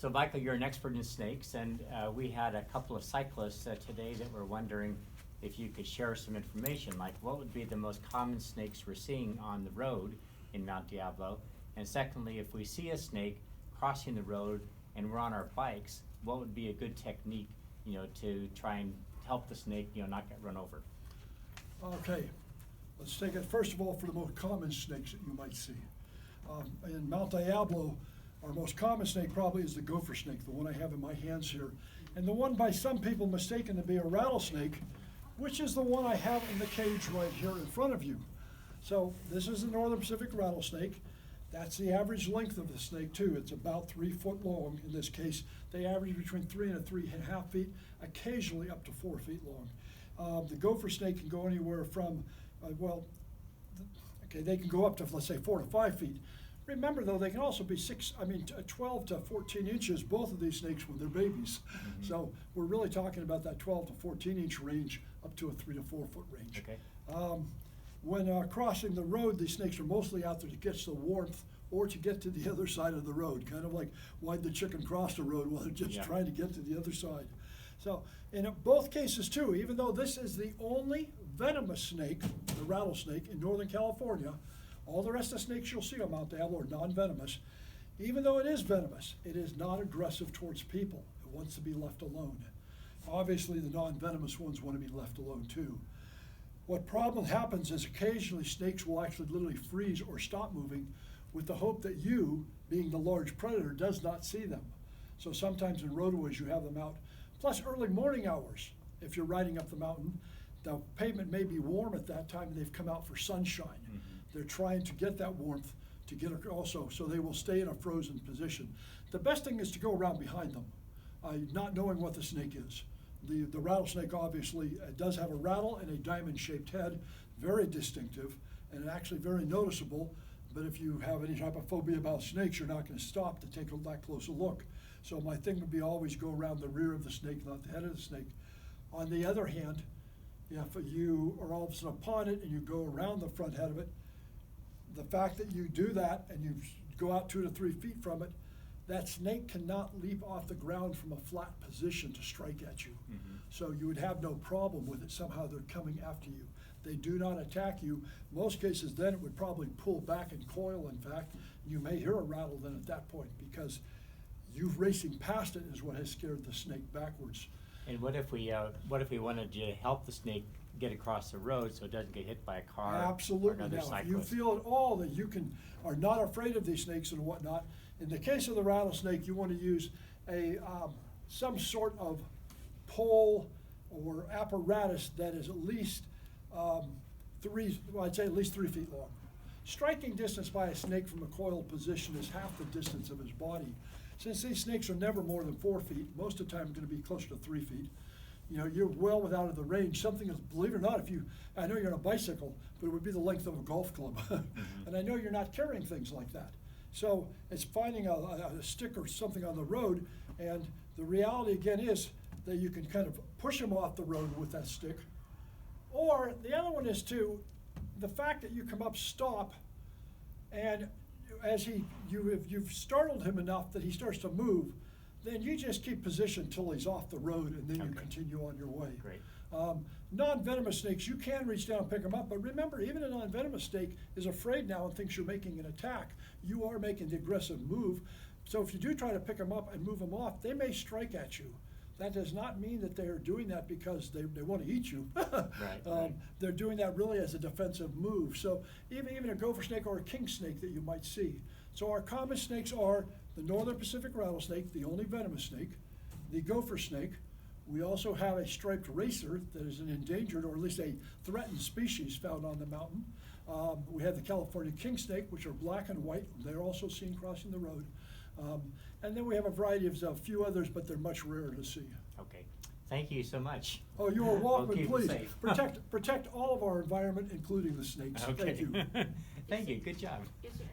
So Michael, you're an expert in snakes, and we had a couple of cyclists today that were wondering if you could share some information, like what would be the most common snakes we're seeing on the road in Mount Diablo, and secondly, if we see a snake crossing the road and we're on our bikes, what would be a good technique, to try and help the snake, not get run over? Okay, let's take it first of all for the most common snakes that you might see. In Mount Diablo, our most common snake probably is the gopher snake, the one I have in my hands here, and the one by some people mistaken to be a rattlesnake, which is the one I have in the cage right here in front of you. So this is the Northern Pacific rattlesnake. That's the average length of the snake too. It's about 3 foot long. In this case, they average between 3 and 3.5 feet, occasionally up to 4 feet long. The gopher snake can go anywhere from, they can go up to, let's say, 4 to 5 feet. Remember though, they can also be 12 to 14 inches, both of these snakes when they're babies. Mm-hmm. So we're really talking about that 12 to 14 inch range up to a 3 to 4 foot range. Okay. When crossing the road, these snakes are mostly out there to catch the warmth or to get to the other side of the road, kind of like why'd the chicken cross the road while they're just trying to get to the other side. So in both cases too, even though this is the only venomous snake, the rattlesnake in Northern California, all the rest of the snakes you'll see on Mount Diablo are non-venomous. Even though it is venomous, it is not aggressive towards people. It wants to be left alone. Obviously the non-venomous ones want to be left alone too. What problem happens is occasionally snakes will actually literally freeze or stop moving with the hope that you, being the large predator, does not see them. So sometimes in roadways you have them out. Plus early morning hours, if you're riding up the mountain, the pavement may be warm at that time and they've come out for sunshine. Mm-hmm. They're trying to get that warmth to get also, so they will stay in a frozen position. The best thing is to go around behind them, not knowing what the snake is. The rattlesnake obviously does have a rattle and a diamond-shaped head, very distinctive and actually very noticeable, but if you have any type of phobia about snakes, you're not going to stop to take that close a look. So my thing would be always go around the rear of the snake, not the head of the snake. On the other hand, if you are all of a sudden upon it and you go around the front head of it, the fact that you do that and you go out 2 to 3 feet from it, that snake cannot leap off the ground from a flat position to strike at you. Mm-hmm. So you would have no problem with it. Somehow they're coming after you. They do not attack you. Most cases then it would probably pull back and coil, in fact. You may hear a rattle then at that point because you racing past it is what has scared the snake backwards. And what if we wanted to help the snake get across the road so it doesn't get hit by a car? Absolutely. Or another Now, cyclist? if you feel at all that you are not afraid of these snakes and whatnot, in the case of the rattlesnake, you want to use some sort of pole or apparatus that is at least at least 3 feet long. Striking distance by a snake from a coiled position is half the distance of his body. Since these snakes are never more than 4 feet, most of the time going to be closer to 3 feet. You're well without of the range. Something is, believe it or not, I know you're on a bicycle, but it would be the length of a golf club. Mm-hmm. And I know you're not carrying things like that. So it's finding a stick or something on the road, and the reality again is that you can kind of push him off the road with that stick. Or the other one is the fact that you come up, stop, and as you've startled him enough that he starts to move, then you just keep position till he's off the road, and then you continue on your way. Great. Non-venomous snakes, you can reach down and pick them up, but remember, even a non-venomous snake is afraid now and thinks you're making an attack. You are making the aggressive move. So if you do try to pick them up and move them off, they may strike at you. That does not mean that they're doing that because they want to eat you. Right. They're doing that really as a defensive move. So even a gopher snake or a king snake that you might see. So our common snakes are the Northern Pacific rattlesnake, the only venomous snake, the gopher snake. We also have a striped racer that is an endangered or at least a threatened species found on the mountain. We have the California king snake, which are black and white. They're also seen crossing the road. And then we have a variety of a few others, but they're much rarer to see. Okay. Thank you so much. Oh, you are welcome. We'll keep Please it safe. protect all of our environment, including the snakes. Okay. Thank you. Thank you. Good job. Is there